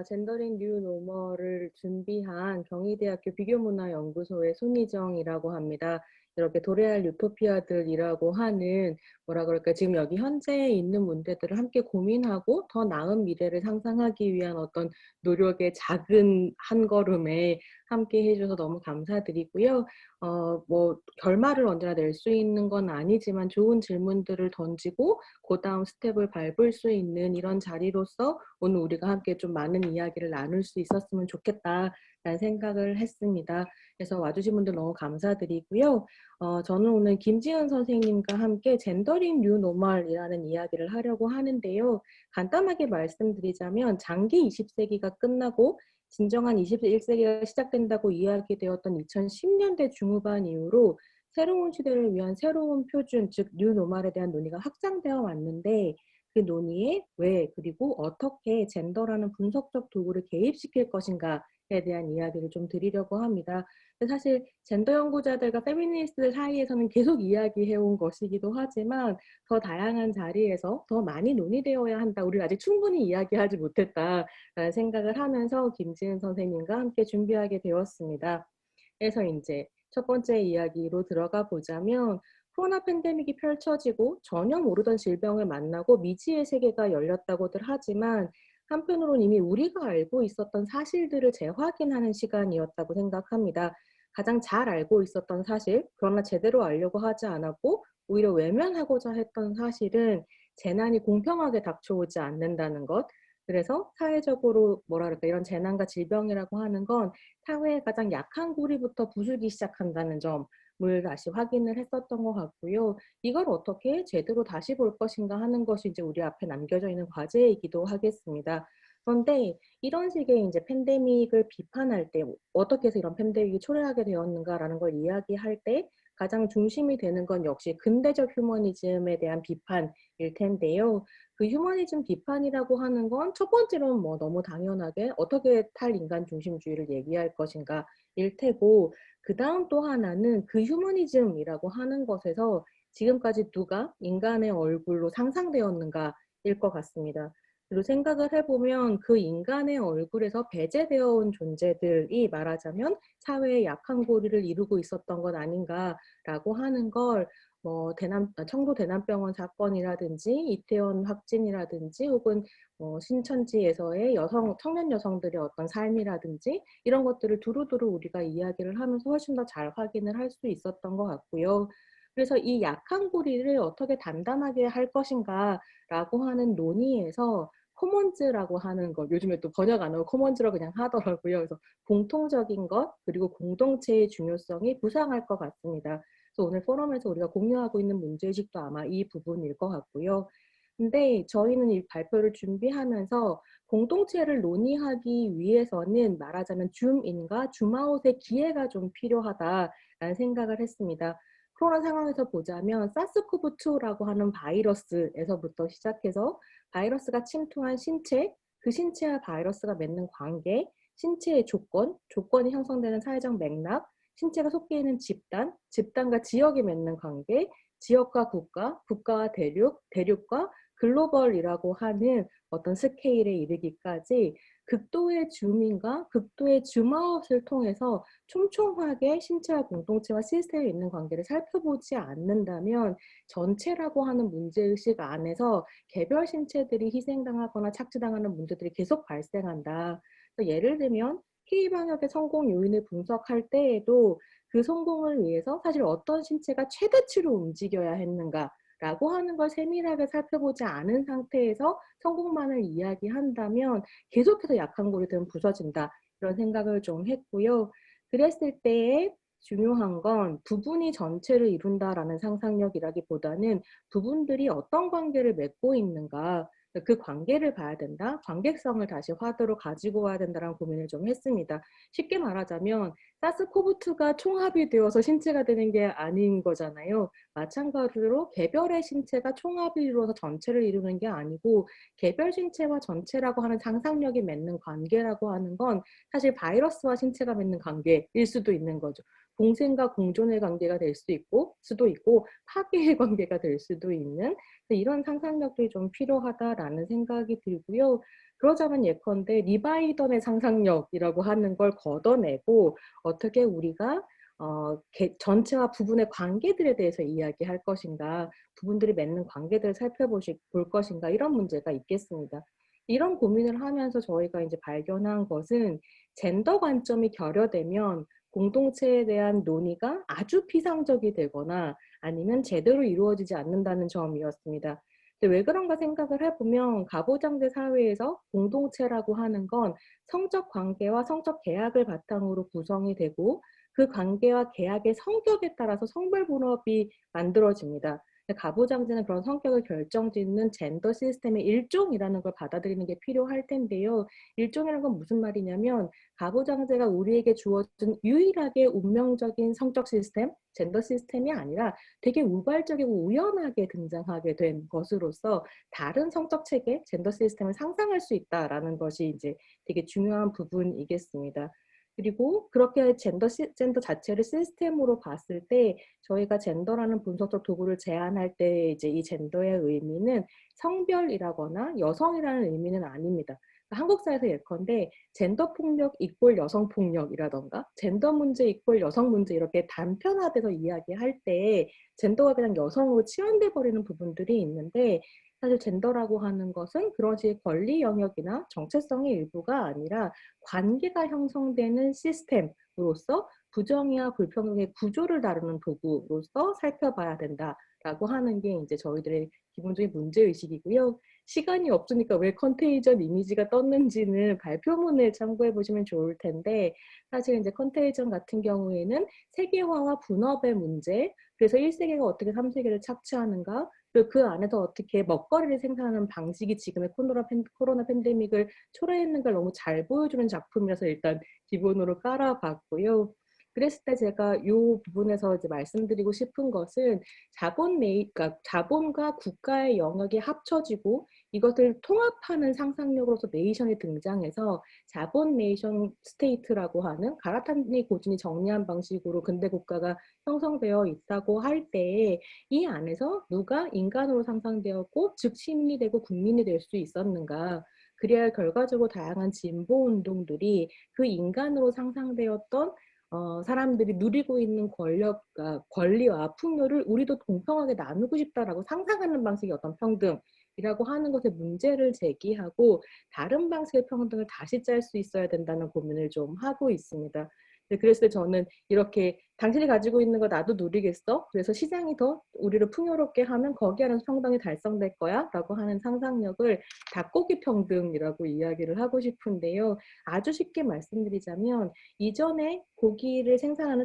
젠더링 뉴 노멀을 준비한 경희대학교 비교문화연구소의 손희정이라고 합니다. 이렇게 도래할 유토피아들이라고 하는 뭐라 그럴까 지금 여기 현재에 있는 문제들을 함께 고민하고 더 나은 미래를 상상하기 위한 어떤 노력의 작은 한 걸음에 함께 해줘서 너무 감사드리고요. 뭐 결말을 언제나 낼 수 있는 건 아니지만 좋은 질문들을 던지고 그다음 스텝을 밟을 수 있는 이런 자리로서 오늘 우리가 함께 좀 많은 이야기를 나눌 수 있었으면 좋겠다라는 생각을 했습니다. 그래서 와주신 분들 너무 감사드리고요. 저는 오늘 김지은 선생님과 함께 젠더링 뉴 노멀이라는 이야기를 하려고 하는데요. 간단하게 말씀드리자면 장기 20세기가 끝나고 진정한 21세기가 시작된다고 이야기되었던 2010년대 중후반 이후로 새로운 시대를 위한 새로운 표준, 즉 뉴노멀에 대한 논의가 확장되어 왔는데 그 논의에 왜 그리고 어떻게 젠더라는 분석적 도구를 개입시킬 것인가에 대한 이야기를 좀 드리려고 합니다. 사실 젠더 연구자들과 페미니스트들 사이에서는 계속 이야기해온 것이기도 하지만 더 다양한 자리에서 더 많이 논의되어야 한다. 우리가 아직 충분히 이야기하지 못했다라는 생각을 하면서 김지은 선생님과 함께 준비하게 되었습니다. 그래서 이제 첫 번째 이야기로 들어가 보자면 코로나 팬데믹이 펼쳐지고 전혀 모르던 질병을 만나고 미지의 세계가 열렸다고들 하지만 한편으로는 이미 우리가 알고 있었던 사실들을 재확인하는 시간이었다고 생각합니다. 가장 잘 알고 있었던 사실, 그러나 제대로 알려고 하지 않았고 오히려 외면하고자 했던 사실은 재난이 공평하게 닥쳐오지 않는다는 것. 그래서 사회적으로 뭐랄까 이런 재난과 질병이라고 하는 건 사회의 가장 약한 고리부터 부수기 시작한다는 점을 다시 확인을 했었던 것 같고요. 이걸 어떻게 제대로 다시 볼 것인가 하는 것이 이제 우리 앞에 남겨져 있는 과제이기도 하겠습니다. 그런데 이런 식의 이제 팬데믹을 비판할 때 어떻게 해서 이런 팬데믹이 초래하게 되었는가라는 걸 이야기할 때 가장 중심이 되는 건 역시 근대적 휴머니즘에 대한 비판일 텐데요. 그 휴머니즘 비판이라고 하는 건 첫 번째로는 뭐 너무 당연하게 어떻게 탈인간 중심주의를 얘기할 것인가 일 테고 그다음 또 하나는 그 휴머니즘이라고 하는 것에서 지금까지 누가 인간의 얼굴로 상상되었는가일 것 같습니다. 그리고 생각을 해보면 그 인간의 얼굴에서 배제되어 온 존재들이 말하자면 사회의 약한 고리를 이루고 있었던 것 아닌가라고 하는 걸 뭐 청도 대남병원 사건이라든지 이태원 확진이라든지 혹은 신천지에서의 청년 여성들의 어떤 삶이라든지 이런 것들을 두루두루 우리가 이야기를 하면서 훨씬 더 잘 확인을 할 수 있었던 것 같고요. 그래서 이 약한 고리를 어떻게 단단하게 할 것인가라고 하는 논의에서 코먼즈라고 하는 것, 요즘에 또 번역 안 하고 코먼즈로 그냥 하더라고요. 그래서 공통적인 것 그리고 공동체의 중요성이 부상할 것 같습니다. 그래서 오늘 포럼에서 우리가 공유하고 있는 문제의식도 아마 이 부분일 것 같고요. 근데 저희는 이 발표를 준비하면서 공동체를 논의하기 위해서는 말하자면 줌인과 줌아웃의 기회가 좀 필요하다라는 생각을 했습니다. 코로나 상황에서 보자면 사스코브2라고 하는 바이러스에서부터 시작해서 바이러스가 침투한 신체, 그 신체와 바이러스가 맺는 관계, 신체의 조건이 형성되는 사회적 맥락, 신체가 속해 있는 집단, 집단과 지역이 맺는 관계, 지역과 국가, 국가와 대륙, 대륙과 글로벌이라고 하는 어떤 스케일에 이르기까지 극도의 줌인과 극도의 줌아웃을 통해서 촘촘하게 신체와 공동체와 시스템에 있는 관계를 살펴보지 않는다면 전체라고 하는 문제의식 안에서 개별 신체들이 희생당하거나 착취당하는 문제들이 계속 발생한다. 예를 들면 K방역의 성공 요인을 분석할 때에도 그 성공을 위해서 사실 어떤 신체가 최대치로 움직여야 했는가 라고 하는 걸 세밀하게 살펴보지 않은 상태에서 성공만을 이야기한다면 계속해서 약한 고리들은 부서진다. 이런 생각을 좀 했고요. 그랬을 때에 중요한 건 부분이 전체를 이룬다라는 상상력이라기보다는 부분들이 어떤 관계를 맺고 있는가 그 관계를 봐야 된다. 관계성을 다시 화두로 가지고 와야 된다는 고민을 좀 했습니다. 쉽게 말하자면 사스코브2가 총합이 되어서 신체가 되는 게 아닌 거잖아요. 마찬가지로 개별의 신체가 총합이 이루어서 전체를 이루는 게 아니고 개별 신체와 전체라고 하는 상상력이 맺는 관계라고 하는 건 사실 바이러스와 신체가 맺는 관계일 수도 있는 거죠. 공생과 공존의 관계가 될 수도 있고 파괴의 관계가 될 수도 있는 이런 상상력들이 좀 필요하다라는 생각이 들고요. 그러자면 예컨대 리바이던의 상상력이라고 하는 걸 걷어내고 어떻게 우리가 전체와 부분의 관계들에 대해서 이야기할 것인가, 부분들이 맺는 관계들을 볼 것인가 이런 문제가 있겠습니다. 이런 고민을 하면서 저희가 이제 발견한 것은 젠더 관점이 결여되면 공동체에 대한 논의가 아주 피상적이 되거나 아니면 제대로 이루어지지 않는다는 점이었습니다. 근데 왜 그런가 생각을 해보면 가부장제 사회에서 공동체라고 하는 건 성적 관계와 성적 계약을 바탕으로 구성이 되고 그 관계와 계약의 성격에 따라서 성별 분업이 만들어집니다. 가부장제는 그런 성격을 결정짓는 젠더 시스템의 일종이라는 걸 받아들이는 게 필요할 텐데요. 일종이라는 건 무슨 말이냐면 가부장제가 우리에게 주어진 유일하게 운명적인 성적 시스템, 젠더 시스템이 아니라 되게 우발적이고 우연하게 등장하게 된 것으로서 다른 성적 체계, 젠더 시스템을 상상할 수 있다라는 것이 이제 되게 중요한 부분이겠습니다. 그리고 그렇게 젠더 자체를 시스템으로 봤을 때 저희가 젠더라는 분석적 도구를 제안할 때 이제 이 젠더의 의미는 성별이라거나 여성이라는 의미는 아닙니다. 한국 사회에서 예컨대 젠더 폭력 이꼴 여성 폭력이라던가 젠더 문제 이꼴 여성 문제 이렇게 단편화돼서 이야기할 때 젠더가 그냥 여성으로 치환돼 버리는 부분들이 있는데 사실 젠더라고 하는 것은 그런 식의 권리 영역이나 정체성의 일부가 아니라 관계가 형성되는 시스템으로서 부정의와 불평등의 구조를 다루는 도구로서 살펴봐야 된다라고 하는 게 이제 저희들의 기본적인 문제의식이고요. 시간이 없으니까 왜 컨테이전 이미지가 떴는지는 발표문을 참고해 보시면 좋을 텐데 사실 이제 컨테이전 같은 경우에는 세계화와 분업의 문제, 그래서 1세계가 어떻게 3세계를 착취하는가, 그리고 그 안에서 어떻게 먹거리를 생산하는 방식이 지금의 코로나 팬데믹을 초래했는 걸 너무 잘 보여주는 작품이라서 일단 기본으로 깔아봤고요. 그랬을 때 제가 이 부분에서 이제 말씀드리고 싶은 것은 그러니까 자본과 국가의 영역이 합쳐지고 이것을 통합하는 상상력으로서 네이션이 등장해서 자본 네이션 스테이트라고 하는 가라탄니 고진이 정리한 방식으로 근대 국가가 형성되어 있다고 할 때에 이 안에서 누가 인간으로 상상되었고 즉 시민이 되고 국민이 될 수 있었는가, 그래야 결과적으로 다양한 진보 운동들이 그 인간으로 상상되었던 사람들이 누리고 있는 권리와 풍요를 우리도 공평하게 나누고 싶다라고 상상하는 방식의 어떤 평등이라고 하는 것에 문제를 제기하고 다른 방식의 평등을 다시 짤 수 있어야 된다는 고민을 좀 하고 있습니다. 그랬을 때 저는 이렇게 당신이 가지고 있는 거 나도 누리겠어? 그래서 시장이 더 우리를 풍요롭게 하면 거기 안에서 평등이 달성될 거야? 라고 하는 상상력을 닭고기 평등이라고 이야기를 하고 싶은데요. 아주 쉽게 말씀드리자면 이전에 고기를 생산하는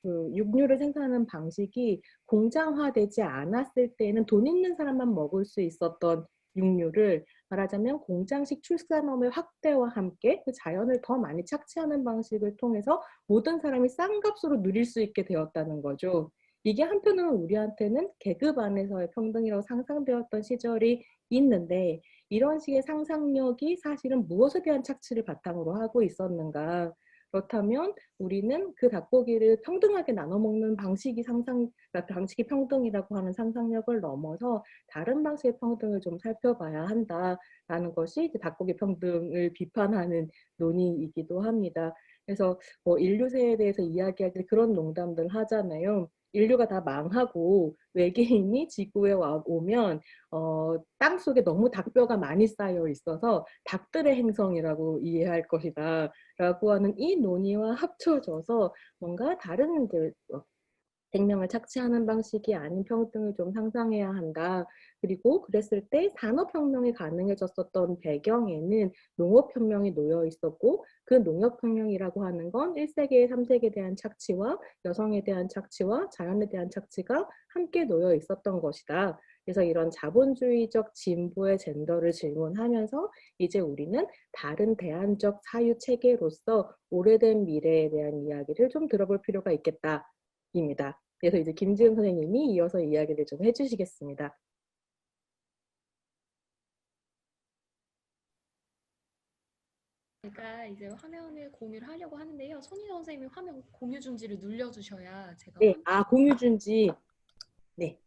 육류를 생산하는 방식이 공장화되지 않았을 때는 돈 있는 사람만 먹을 수 있었던 육류를 말하자면 공장식 출산업의 확대와 함께 그 자연을 더 많이 착취하는 방식을 통해서 모든 사람이 싼 값으로 누릴 수 있게 되었다는 거죠. 이게 한편으로는 우리한테는 계급 안에서의 평등이라고 상상되었던 시절이 있는데 이런 식의 상상력이 사실은 무엇에 대한 착취를 바탕으로 하고 있었는가. 그렇다면 우리는 그 닭고기를 평등하게 나눠 먹는 방식이 평등이라고 하는 상상력을 넘어서 다른 방식의 평등을 좀 살펴봐야 한다라는 것이 이제 닭고기 평등을 비판하는 논의이기도 합니다. 그래서 뭐 인류세에 대해서 이야기할 때 그런 농담들 하잖아요. 인류가 다 망하고 외계인이 지구에 오면 땅속에 너무 닭뼈가 많이 쌓여 있어서 닭들의 행성이라고 이해할 것이다 라고 하는 이 논의와 합쳐져서 뭔가 다른 생명을 착취하는 방식이 아닌 평등을 좀 상상해야 한다. 그리고 그랬을 때 산업혁명이 가능해졌었던 배경에는 농업혁명이 놓여 있었고 그 농업혁명이라고 하는 건 1세계, 3세계에 대한 착취와 여성에 대한 착취와 자연에 대한 착취가 함께 놓여 있었던 것이다. 그래서 이런 자본주의적 진보의 젠더를 질문하면서 이제 우리는 다른 대안적 사유 체계로서 오래된 미래에 대한 이야기를 좀 들어볼 필요가 있겠다. 입니다. 그래서 이제 김지은 선생님이 이어서 이야기를 좀 해주시겠습니다. 제가 이제 화면을 공유를 하려고 하는데요. 손희 선생님이 화면 공유 중지를 눌러주셔야 제가 네, 화면을. 공유 중지. 네.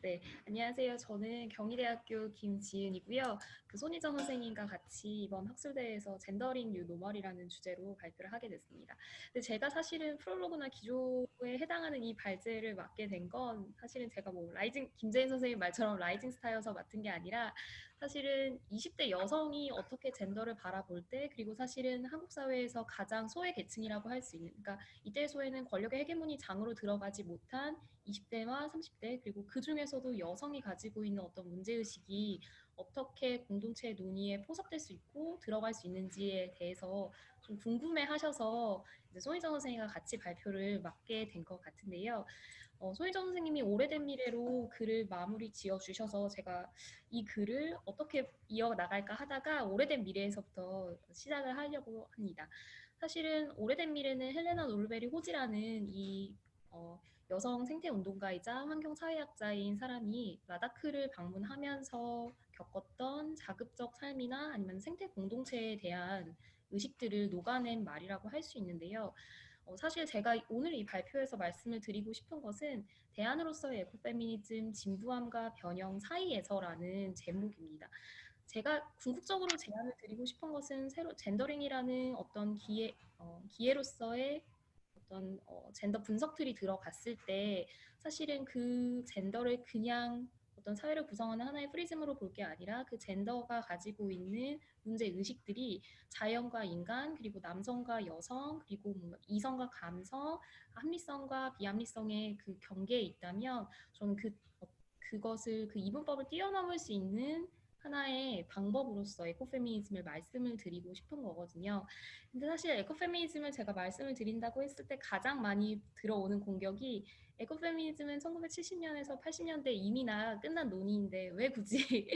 네, 안녕하세요. 저는 경희대학교 김지은이고요. 그 손희정 선생님과 같이 이번 학술대회에서 젠더링 뉴 노멀이라는 주제로 발표를 하게 됐습니다. 근데 제가 사실은 프롤로그나 기조에 해당하는 이 발제를 맡게 된 건 사실은 제가 뭐 라이징 김재인 선생님 말처럼 라이징 스타여서 맡은 게 아니라 사실은 20대 여성이 어떻게 젠더를 바라볼 때 그리고 사실은 한국 사회에서 가장 소외 계층이라고 할 수 있는 그러니까 이때 소외는 권력의 헤게모니 장으로 들어가지 못한 20대와 30대 그리고 그 중에서도 여성이 가지고 있는 어떤 문제의식이 어떻게 공동체 논의에 포섭될 수 있고 들어갈 수 있는지에 대해서 좀 궁금해 하셔서 이제 손희정 선생님과 같이 발표를 맡게 된 것 같은데요. 손희정 선생님이 오래된 미래로 글을 마무리 지어 주셔서 제가 이 글을 어떻게 이어나갈까 하다가 오래된 미래에서부터 시작을 하려고 합니다. 사실은 오래된 미래는 헬레나 놀베리 호지라는 이 어, 여성 생태운동가이자 환경사회학자인 사람이 라다크를 방문하면서 겪었던 자급적 삶이나 아니면 생태 공동체에 대한 의식들을 녹아낸 말이라고 할 수 있는데요. 사실 제가 오늘 이 발표에서 말씀을 드리고 싶은 것은 대안으로서의 에코페미니즘 진부함과 변형 사이에서라는 제목입니다. 제가 궁극적으로 제안을 드리고 싶은 것은 새로 젠더링이라는 어떤 기회로서의 어떤 젠더 분석 틀이 들어갔을 때 사실은 그 젠더를 그냥 어떤 사회를 구성하는 하나의 프리즘으로 볼 게 아니라 그 젠더가 가지고 있는 문제 의식들이 자연과 인간 그리고 남성과 여성 그리고 뭔가 이성과 감성 합리성과 비합리성의 그 경계에 있다면 저는 그것을 그 이분법을 뛰어넘을 수 있는 하나의 방법으로서 에코페미니즘을 말씀을 드리고 싶은 거거든요. 근데 사실 에코페미니즘을 제가 말씀을 드린다고 했을 때 가장 많이 들어오는 공격이 에코페미니즘은 1970년에서 80년대 이미 끝난 논의인데 왜 굳이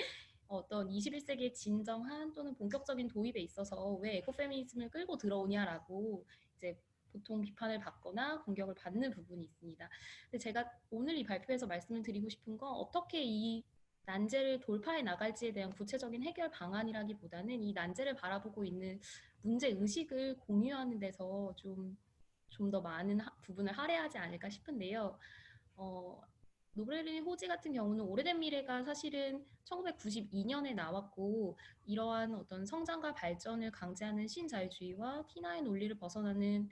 어떤 21세기의 진정한 또는 본격적인 도입에 있어서 왜 에코페미니즘을 끌고 들어오냐라고 이제 보통 비판을 받거나 공격을 받는 부분이 있습니다. 근데 제가 오늘 이 발표에서 말씀을 드리고 싶은 건 어떻게 이 난제를 돌파해 나갈지에 대한 구체적인 해결 방안이라기보다는 이 난제를 바라보고 있는 문제 의식을 공유하는 데서 좀 더 많은 부분을 할애하지 않을까 싶은데요. 어, 노벨리 호지 같은 경우는 오래된 미래가 사실은 1992년에 나왔고 이러한 어떤 성장과 발전을 강제하는 신자유주의와 티나의 논리를 벗어나는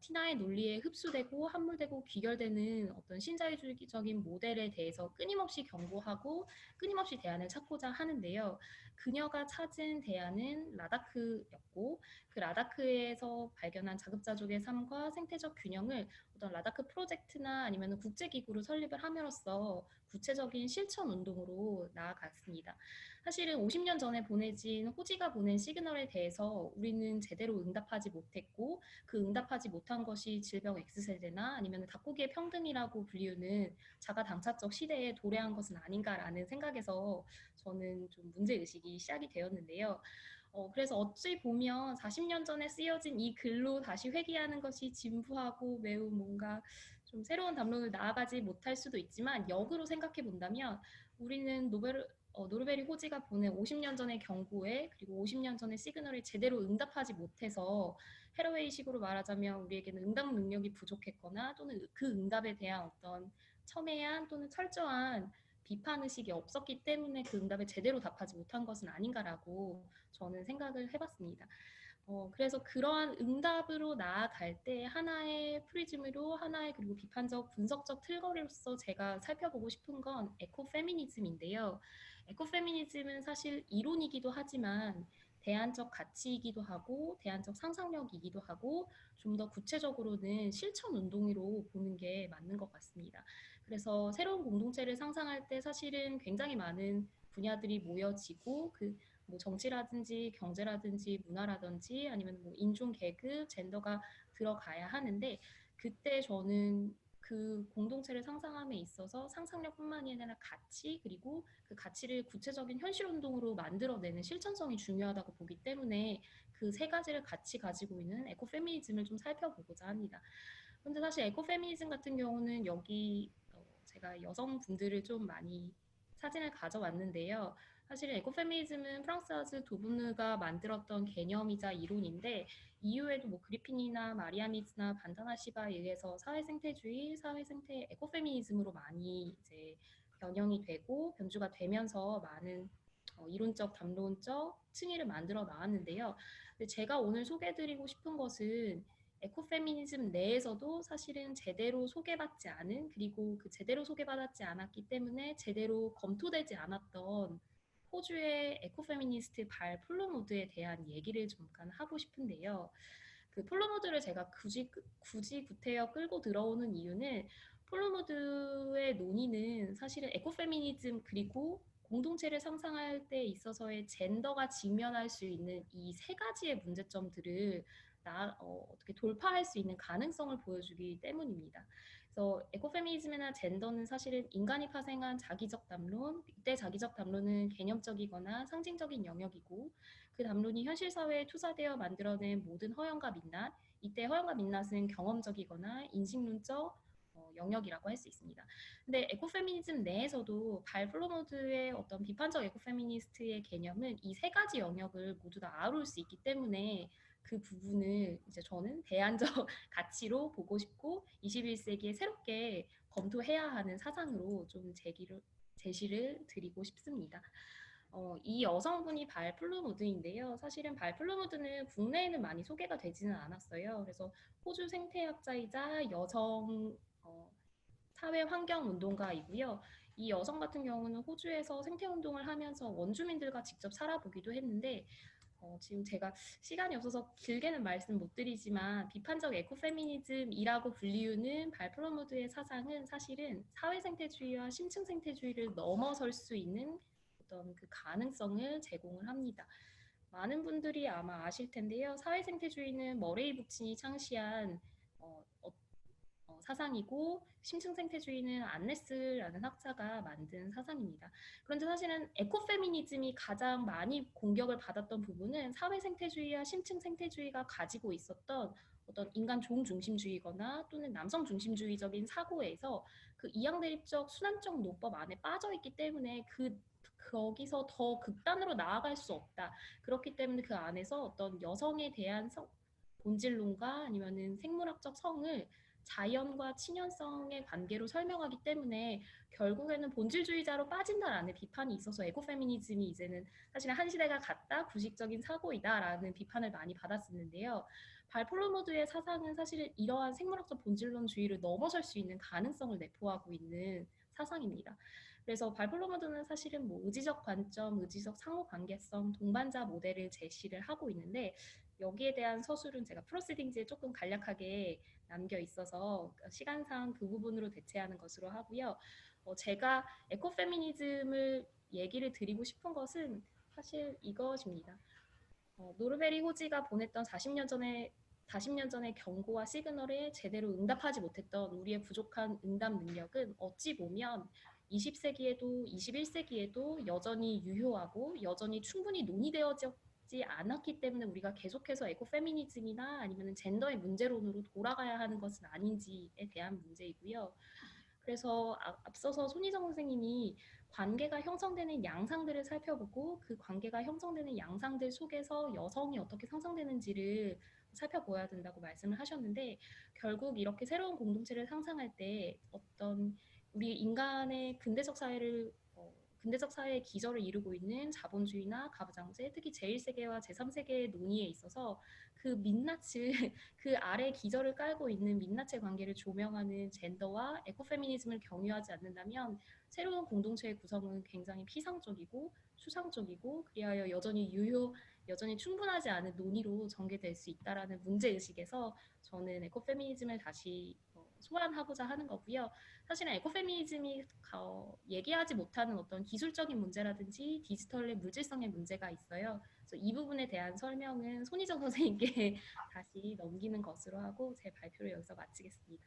티나의 논리에 흡수되고 함몰되고 귀결되는 어떤 신자유주의적인 모델에 대해서 끊임없이 경고하고 끊임없이 대안을 찾고자 하는데요. 그녀가 찾은 대안은 라다크였고 그 라다크에서 발견한 자급자족의 삶과 생태적 균형을 어떤 라다크 프로젝트나 아니면 국제기구로 설립을 함으로써 구체적인 실천 운동으로 나아갔습니다. 사실은 50년 전에 보내진 호지가 보낸 시그널에 대해서 우리는 제대로 응답하지 못했고 그 응답하지 못한 것이 질병 X세대나 아니면 닭고기의 평등이라고 불리우는 자가당착적 시대에 도래한 것은 아닌가라는 생각에서 저는 좀 문제의식이 시작이 되었는데요. 그래서 어찌 보면 40년 전에 쓰여진 이 글로 다시 회귀하는 것이 진부하고 매우 뭔가 좀 새로운 담론을 나아가지 못할 수도 있지만 역으로 생각해 본다면 우리는 노르베리 호지가 보낸 50년 전의 경고에 그리고 50년 전의 시그널에 제대로 응답하지 못해서 헤러웨이식으로 말하자면 우리에게는 응답 능력이 부족했거나 또는 그 응답에 대한 어떤 첨예한 또는 철저한 비판 의식이 없었기 때문에 그 응답에 제대로 답하지 못한 것은 아닌가라고 저는 생각을 해봤습니다. 그래서 그러한 응답으로 나아갈 때 하나의 프리즘으로 하나의 그리고 비판적 분석적 틀거리로서 제가 살펴보고 싶은 건 에코페미니즘인데요. 에코페미니즘은 사실 이론이기도 하지만 대안적 가치이기도 하고 대안적 상상력이기도 하고 좀 더 구체적으로는 실천 운동으로 보는 게 맞는 것 같습니다. 그래서 새로운 공동체를 상상할 때 사실은 굉장히 많은 분야들이 모여지고 뭐 정치라든지 경제라든지 문화라든지 아니면 뭐 인종 계급 젠더가 들어가야 하는데 그때 저는 그 공동체를 상상함에 있어서 상상력뿐만이 아니라 가치 그리고 그 가치를 구체적인 현실 운동으로 만들어내는 실천성이 중요하다고 보기 때문에 그 세 가지를 같이 가지고 있는 에코페미니즘을 좀 살펴보고자 합니다. 근데 사실 에코페미니즘 같은 경우는 여기 제가 여성분들을 좀 많이 사진을 가져왔는데요. 사실은 에코페미니즘은 프랑스아즈 도브느가 만들었던 개념이자 이론인데 이후에도 뭐 그리핀이나 마리아미츠나 반타나시바에 의해서 사회생태주의, 사회생태 에코페미니즘으로 많이 이제 변형이 되고 변주가 되면서 많은 이론적, 담론적 층위를 만들어 나왔는데요. 근데 제가 오늘 소개해드리고 싶은 것은 에코페미니즘 내에서도 사실은 제대로 소개받지 않은, 그리고 그 제대로 소개받았지 않았기 때문에 제대로 검토되지 않았던 호주의 에코페미니스트 발 플로모드에 대한 얘기를 잠깐 하고 싶은데요. 그 플로모드를 제가 굳이 구태여 끌고 들어오는 이유는 플로모드의 논의는 사실은 에코페미니즘 그리고 공동체를 상상할 때 있어서의 젠더가 직면할 수 있는 이 세 가지의 문제점들을 어떻게 돌파할 수 있는 가능성을 보여주기 때문입니다. 그래서 에코페미니즘이나 젠더는 사실은 인간이 파생한 자기적 담론, 이때 자기적 담론은 개념적이거나 상징적인 영역이고 그 담론이 현실 사회에 투사되어 만들어낸 모든 허영과 민낯, 이때 허영과 민낯은 경험적이거나 인식론적 영역이라고 할 수 있습니다. 근데 에코페미니즘 내에서도 발 플로모드의 어떤 비판적 에코페미니스트의 개념은 이 세 가지 영역을 모두 다 아우를 수 있기 때문에 그 부분을 이제 저는 대안적 가치로 보고 싶고 21세기에 새롭게 검토해야 하는 사상으로 좀 제시를 드리고 싶습니다. 이 여성분이 발 플루무드인데요. 사실은 발 플루무드는 국내에는 많이 소개가 되지는 않았어요. 그래서 호주 생태학자이자 여성 사회 환경 운동가이고요. 이 여성 같은 경우는 호주에서 생태 운동을 하면서 원주민들과 직접 살아보기도 했는데 지금 제가 시간이 없어서 길게는 말씀 못 드리지만 비판적 에코페미니즘이라고 불리우는 발프로무드의 사상은 사실은 사회생태주의와 심층생태주의를 넘어설 수 있는 어떤 그 가능성을 제공을 합니다. 많은 분들이 아마 아실 텐데요. 사회생태주의는 머레이 북친이 창시한 어, 사상이고 심층생태주의는 안네스라는 학자가 만든 사상입니다. 그런데 사실은 에코페미니즘이 가장 많이 공격을 받았던 부분은 사회생태주의와 심층생태주의가 가지고 있었던 어떤 인간 종중심주의거나 또는 남성 중심주의적인 사고에서 그 이양대립적 순환적 노법 안에 빠져 있기 때문에 거기서 더 극단으로 나아갈 수 없다. 그렇기 때문에 그 안에서 어떤 여성에 대한 본질론과 아니면은 생물학적 성을 자연과 친연성의 관계로 설명하기 때문에 결국에는 본질주의자로 빠진다라는 비판이 있어서 에코페미니즘이 이제는 사실 한 시대가 갔다 구식적인 사고이다라는 비판을 많이 받았었는데요. 발폴로모드의 사상은 사실 이러한 생물학적 본질론주의를 넘어설 수 있는 가능성을 내포하고 있는 사상입니다. 그래서 발폴로모드는 사실은 뭐 의지적 관점, 의지적 상호 관계성, 동반자 모델을 제시를 하고 있는데 여기에 대한 서술은 제가 프로시딩지에 조금 간략하게 남겨 있어서 시간상 그 부분으로 대체하는 것으로 하고요. 제가 에코페미니즘을 얘기를 드리고 싶은 것은 사실 이것입니다. 노르베리 호지가 보냈던 40년 전의 경고와 시그널에 제대로 응답하지 못했던 우리의 부족한 응답 능력은 어찌 보면 20세기에도 21세기에도 여전히 유효하고 여전히 충분히 논의되어지 않았기 때문에 우리가 계속해서 에코페미니즘이나 아니면 젠더의 문제론으로 돌아가야 하는 것은 아닌지에 대한 문제이고요. 그래서 앞서서 손희정 선생님이 관계가 형성되는 양상들을 살펴보고 그 관계가 형성되는 양상들 속에서 여성이 어떻게 상상되는지를 살펴보아야 된다고 말씀을 하셨는데 결국 이렇게 새로운 공동체를 상상할 때 어떤 우리 인간의 근대적 사회의 기저를 이루고 있는 자본주의나 가부장제, 특히 제1세계와 제3세계의 논의에 있어서 그 민낯을 그 아래 기저를 깔고 있는 민낯의 관계를 조명하는 젠더와 에코페미니즘을 경유하지 않는다면 새로운 공동체의 구성은 굉장히 피상적이고 추상적이고 그리하여 여전히 충분하지 않은 논의로 전개될 수 있다라는 문제의식에서 저는 에코페미니즘을 다시 소환하고자 하는 거고요. 사실은 에코페미니즘이 얘기하지 못하는 어떤 기술적인 문제라든지 디지털의 물질성의 문제가 있어요. 그래서 이 부분에 대한 설명은 손희정 선생님께 다시 넘기는 것으로 하고 제 발표를 여기서 마치겠습니다.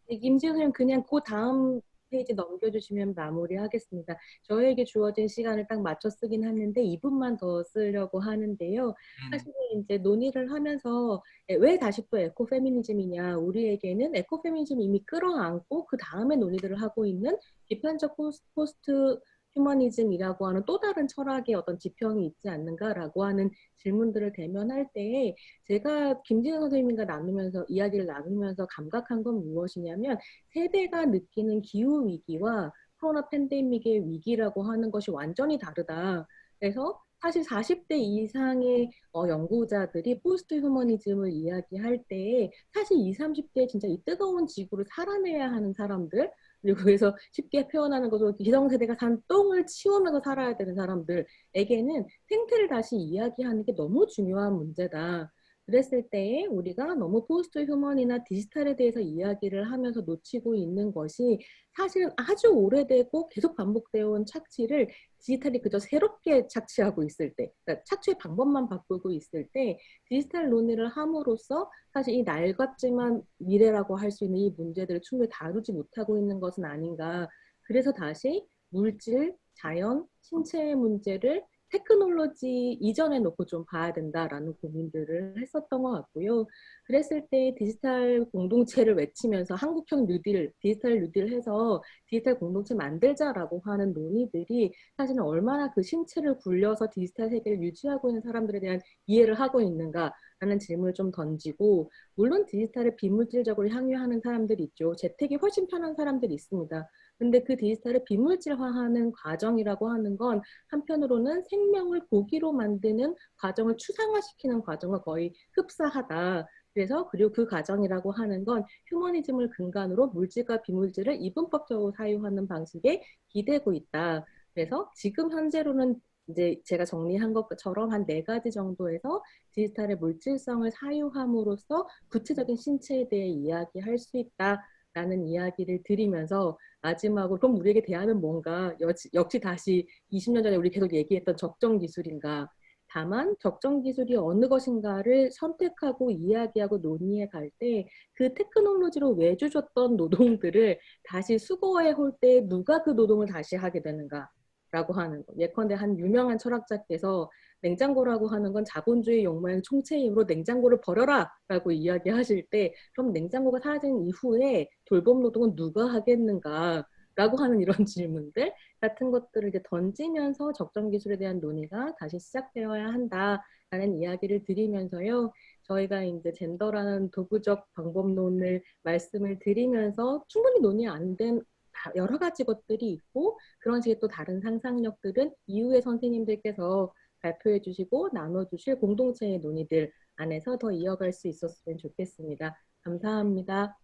네, 김지현 선생님 그냥 그 다음 페이지 넘겨주시면 마무리하겠습니다. 저에게 주어진 시간을 딱 맞춰 쓰긴 했는데 2분만 더 쓰려고 하는데요. 사실 이제 논의를 하면서 왜 다시 또 에코페미니즘이냐, 우리에게는 에코페미니즘 이미 끌어안고 그 다음에 논의들을 하고 있는 비판적 포스트 휴머니즘이라고 하는 또 다른 철학의 어떤 지평이 있지 않는가라고 하는 질문들을 대면할 때에 제가 김진우 선생님과 이야기를 나누면서 감각한 건 무엇이냐면 세대가 느끼는 기후 위기와 코로나 팬데믹의 위기라고 하는 것이 완전히 다르다. 그래서 사실 40대 이상의 연구자들이 포스트 휴머니즘을 이야기할 때에 사실 20, 30대 진짜 이 뜨거운 지구를 살아내야 하는 사람들, 그리고 그래서 쉽게 표현하는 것으로 기성세대가 산 똥을 치우면서 살아야 되는 사람들에게는 생태를 다시 이야기하는 게 너무 중요한 문제다. 그랬을 때에 우리가 너무 포스트 휴먼이나 디지털에 대해서 이야기를 하면서 놓치고 있는 것이 사실은 아주 오래되고 계속 반복되어 온 착취를 디지털이 그저 새롭게 착취하고 있을 때, 그러니까 착취의 방법만 바꾸고 있을 때 디지털 논의를 함으로써 사실 이 낡았지만 미래라고 할 수 있는 이 문제들을 충분히 다루지 못하고 있는 것은 아닌가. 그래서 다시 물질, 자연, 신체의 문제를 테크놀로지 이전에 놓고 좀 봐야 된다라는 고민들을 했었던 것 같고요. 그랬을 때 디지털 공동체를 외치면서 한국형 뉴딜, 디지털 뉴딜 해서 디지털 공동체 만들자라고 하는 논의들이 사실은 얼마나 그 신체를 굴려서 디지털 세계를 유지하고 있는 사람들에 대한 이해를 하고 있는가라는 질문을 좀 던지고, 물론 디지털을 비물질적으로 향유하는 사람들이 있죠. 재택이 훨씬 편한 사람들이 있습니다. 근데 그 디지털을 비물질화하는 과정이라고 하는 건 한편으로는 생명을 고기로 만드는 과정을 추상화시키는 과정과 거의 흡사하다. 그리고 그 과정이라고 하는 건 휴머니즘을 근간으로 물질과 비물질을 이분법적으로 사유하는 방식에 기대고 있다. 그래서 지금 현재로는 이제 제가 정리한 것처럼 한 4가지 정도에서 디지털의 물질성을 사유함으로써 구체적인 신체에 대해 이야기할 수 있다라는 이야기를 드리면서, 마지막으로 그럼 우리에게 대안은 뭔가, 역시 다시 20년 전에 우리 계속 얘기했던 적정 기술인가. 다만 적정 기술이 어느 것인가를 선택하고 이야기하고 논의해 갈 때 그 테크놀로지로 외주줬던 노동들을 다시 수거해 올 때 누가 그 노동을 다시 하게 되는가라고 하는 거. 예컨대 한 유명한 철학자께서 냉장고라고 하는 건 자본주의 욕망의 총체이므로 냉장고를 버려라라고 이야기하실 때, 그럼 냉장고가 사라진 이후에 돌봄 노동은 누가 하겠는가? 라고 하는 이런 질문들 같은 것들을 이제 던지면서 적정 기술에 대한 논의가 다시 시작되어야 한다라는 이야기를 드리면서요. 저희가 이제 젠더라는 도구적 방법론을 말씀을 드리면서 충분히 논의 안 된 여러 가지 것들이 있고, 그런 식의 또 다른 상상력들은 이후에 선생님들께서 발표해 주시고 나눠주실 공동체의 논의들 안에서 더 이어갈 수 있었으면 좋겠습니다. 감사합니다.